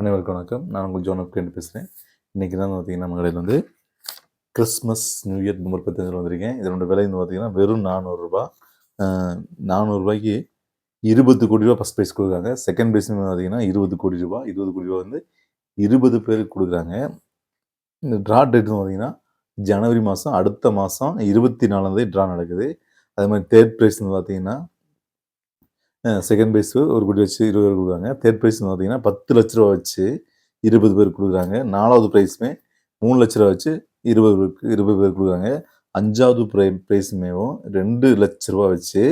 அனைவருக்கும் வணக்கம். நான் உங்கள் ஜோன் ஆஃப் பேசுகிறேன். இன்றைக்கி தான் பார்த்தீங்கன்னா நம்ம கடையில் வந்து கிறிஸ்மஸ் நியூ இயர் நம்பர் 15 வந்திருக்கேன். இதனோட விலை வந்து பார்த்தீங்கன்னா வெறும் ரூ. 400. ரூபாய்க்கு 20 கோடி ரூபா ஃபஸ்ட் ப்ரைஸ் கொடுக்குறாங்க. செகண்ட் ப்ரைஸ் பார்த்தீங்கன்னா 20 கோடி ரூபா. 20 கோடி ரூபா வந்து 20 பேருக்கு கொடுக்குறாங்க. இந்த ட்ரா டேட் பார்த்தீங்கன்னா ஜனவரி மாதம், அடுத்த மாதம் 24 ட்ரா நடக்குது. அதே மாதிரி தேர்ட் ப்ரைஸ் பார்த்தீங்கன்னா செகண்ட் ப்ரைஸ் 1 கோடி வச்சு 20 பேர் கொடுக்குறாங்க. தேர்ட் ப்ரைஸ் பார்த்தீங்கன்னா 10 லட்ச ரூபா வச்சு 20 பேர் கொடுக்குறாங்க. 4வது ப்ரைஸுமே 3 லட்ச ரூபா வச்சு 20 பேர் கொடுக்குறாங்க. 5வது ப்ரைஸுமேவும் 2 லட்ச ரூபா வச்சு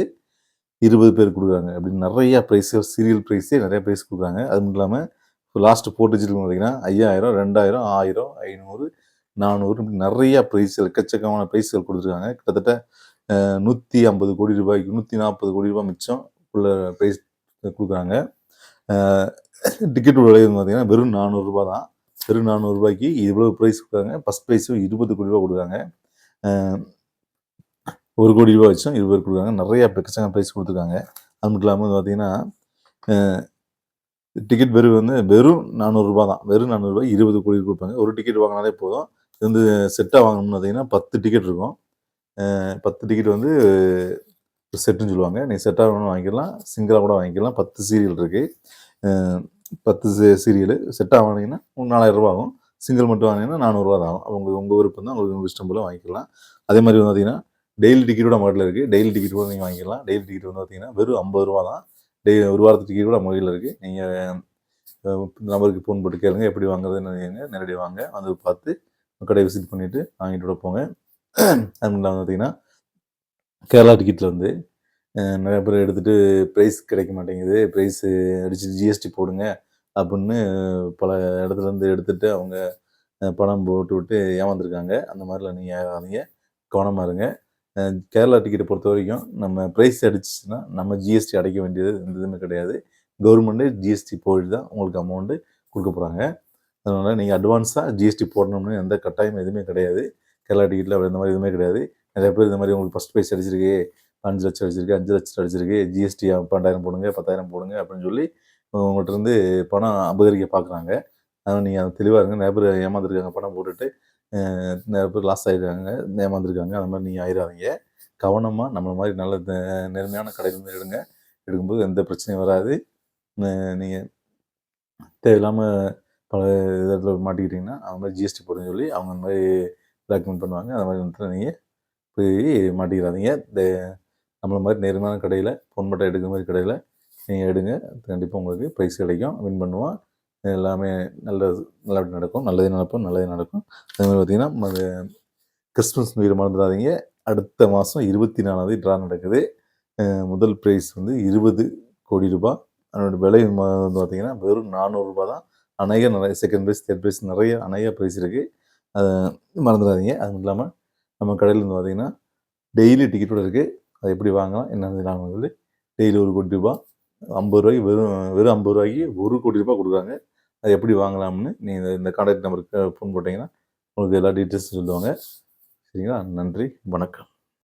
20 பேர் கொடுக்குறாங்க. அப்படி நிறையா ப்ரைஸு, சீரியல் ப்ரைஸே நிறையா ப்ரைஸ் கொடுக்குறாங்க. அது மட்டும் இல்லாமல் இப்போ லாஸ்ட்டு 4 டிஜிட் பார்த்தீங்கன்னா 5000, 2000, 1000, 500, 400 இப்படி நிறையா ப்ரைஸ்கள், எக்கச்சக்கமான ப்ரைஸ்கள் கொடுத்துருக்காங்க. கிட்டத்தட்ட 150 கோடி ரூபாய்க்கு 140 கோடி ரூபாய் மிச்சம் உள்ள ப்ரைஸ் கொடுக்குறாங்க. டிக்கெட் விலை பார்த்தீங்கன்னா வெறும் 400 ரூபா தான். வெறும் 400 ரூபாய்க்கு இவ்வளோ ப்ரைஸ் கொடுக்குறாங்க. ஃபஸ்ட் ப்ரைஸும் 20 கோடி ரூபா கொடுக்குறாங்க. 1 கோடி ரூபா வச்சும் 20 பேர் கொடுக்குறாங்க. நிறையா எக்கச்சக்க ப்ரைஸ் கொடுத்துருக்காங்க. அது மட்டும் இல்லாமல் பார்த்தீங்கன்னா டிக்கெட் வெறும் 400 ரூபா தான். வெறும் 400 ரூபாய் 20 கோடி கொடுப்பாங்க. ஒரு டிக்கெட் வாங்கினாலே போதும். இது வந்து செட்டாக வாங்கணும்னு பார்த்தீங்கன்னா 10 டிக்கெட் இருக்கும். 10 டிக்கெட் வந்து செட்டுன்னு சொல்லுவாங்க. நீங்கள் செட்டாக வேணும்னு வாங்கிக்கலாம், சிங்கிளாக கூட வாங்கிக்கலாம். 10 சீரியல் இருக்குது. 10 சீரியலு செட்டாக வாங்கினீங்கன்னா 4000 ரூபா ஆகும். சிங்கிள் மட்டும் வாங்கினீங்கன்னா 400 ரூபா தான் ஆகும். உங்கள் விருப்பம் தான், உங்களுக்கு இஷ்டம் போல் வாங்கிக்கலாம். அதே மாதிரி வந்து பார்த்தீங்கன்னா டெய்லி டிக்கெட்டோட மாடலில் இருக்குது. டெய்லி டிக்கெட் கூட நீங்கள் வாங்கிக்கலாம். டெய்லி டிக்கெட் வந்து பார்த்தீங்கன்னா வெறும் 50 ரூபா தான். ஒரு வாரத்துக்கு டிக்கெட் கூட முறையில் இருக்குது. நீங்கள் நம்பருக்கு ஃபோன் போட்டு கேளுங்க எப்படி வாங்குறதுன்னு. நேரடியாக வாங்க, வந்து பார்த்து கடையை விசிட் பண்ணிவிட்டு வாங்கிட்டு கூட போங்க. அது மட்டும் பார்த்தீங்கன்னா கேரளா டிக்கெட்டில் வந்து நிறையா பேர் எடுத்துகிட்டு ப்ரைஸ் கிடைக்க மாட்டேங்குது, ப்ரைஸு அடித்து ஜிஎஸ்டி போடுங்க அப்படின்னு பல இடத்துலேருந்து எடுத்துகிட்டு அவங்க பணம் போட்டு விட்டு ஏமாந்துருக்காங்க. அந்த மாதிரிலாம் நீங்கள் ஆகாதீங்க, கவனமாக இருங்க. கேரளா டிக்கெட்டை பொறுத்த வரைக்கும் நம்ம ப்ரைஸ் அடிச்சிச்சுன்னா நம்ம ஜிஎஸ்டி அடைக்க வேண்டியது எந்த இதுவுமே கிடையாது. கவர்மெண்ட்டே ஜிஎஸ்டி போயிட்டு தான் உங்களுக்கு அமௌண்ட்டு கொடுக்க போகிறாங்க. அதனால் நீங்கள் அட்வான்ஸாக ஜிஎஸ்டி போடணும்னு எந்த கட்டாயம் எதுவுமே கிடையாது. கேரளா டிக்கெட்டில் இந்த மாதிரி எதுவுமே கிடையாது. நிறைய பேர் இந்த மாதிரி உங்களுக்கு ஃபஸ்ட் ப்ரைஸ் அடிச்சிருக்கு, 5 லட்சம் அடிச்சிருக்கு, 5 லட்சம் அடிச்சிருக்கு, ஜிஎஸ்டி 12,000 போடுங்க, 10,000 போடுங்க அப்படின்னு சொல்லி உங்கள்கிட்ட இருந்து பணம் அபகரிக்க பார்க்குறாங்க. அதனால் நீங்கள் அது தெளிவாக இருங்க. நிறைய பேர் ஏமாந்துருக்காங்க, பணம் போட்டுட்டு நிறைய பேர் லாஸ் ஆகிருக்காங்க, ஏமாந்துருக்காங்க. அந்த மாதிரி நீங்கள் ஆயிடாதீங்க. கவனமாக நம்மள மாதிரி நல்ல நேர்மையான கடையிலேருந்து எடுக்கும்போது எந்த பிரச்சனையும் வராது. நீங்கள் தேவையில்லாமல் பல இதில் மாட்டிக்கிட்டிங்கன்னா அவங்க மாதிரி ஜிஎஸ்டி போடுன்னு சொல்லி அவங்க அந்த மாதிரி டாக்குமெண்ட் பண்ணுவாங்க. அந்த மாதிரி நேரத்தில் நீங்கள் போய் மாட்டிக்கிறாதீங்க. நம்மள மாதிரி நேர்மையான கடையில், ஃபோன் மட்டும் எடுக்கிற மாதிரி கடையில் நீங்கள் எடுங்க. கண்டிப்பாக உங்களுக்கு ப்ரைஸ் கிடைக்கும், வின் பண்ணுவோம். எல்லாமே நல்லபடி நடக்கும். நல்லதே நடக்கும், நல்லதே நடக்கும். அதே மாதிரி பார்த்திங்கன்னா கிறிஸ்மஸ் நியூ இயர் மறந்துடாதீங்க. அடுத்த மாதம் 24 ட்ரா நடக்குது. முதல் ப்ரைஸ் வந்து 20 கோடி ரூபா. அதனோட விலை வந்து பார்த்திங்கன்னா வெறும் 400 ரூபா தான். நிறைய செகண்ட் ப்ரைஸ், தேர்ட் ப்ரைஸ் நிறைய ப்ரைஸ் இருக்குது. அதை மறந்துடாதீங்க. அது மட்டும் இல்லாமல் நம்ம கடையில் வந்து பார்த்திங்கன்னா டெய்லி டிக்கெட்டோடு இருக்குது. அதை எப்படி வாங்கலாம் என்னென்னு நாங்கள் வந்து டெய்லி 1 கோடி ரூபா, 50 ரூபாய்க்கு வெறும் 50 ரூபாய்க்கு 1 கோடி ரூபா கொடுக்குறாங்க. அதை எப்படி வாங்கலாம்னு நீங்கள் இந்த கான்டாக்ட் நம்பருக்கு ஃபோன் போட்டிங்கன்னா உங்களுக்கு எல்லா டீட்டெயில்ஸும் சொல்லுவாங்க. சரிங்களா? நன்றி, வணக்கம்.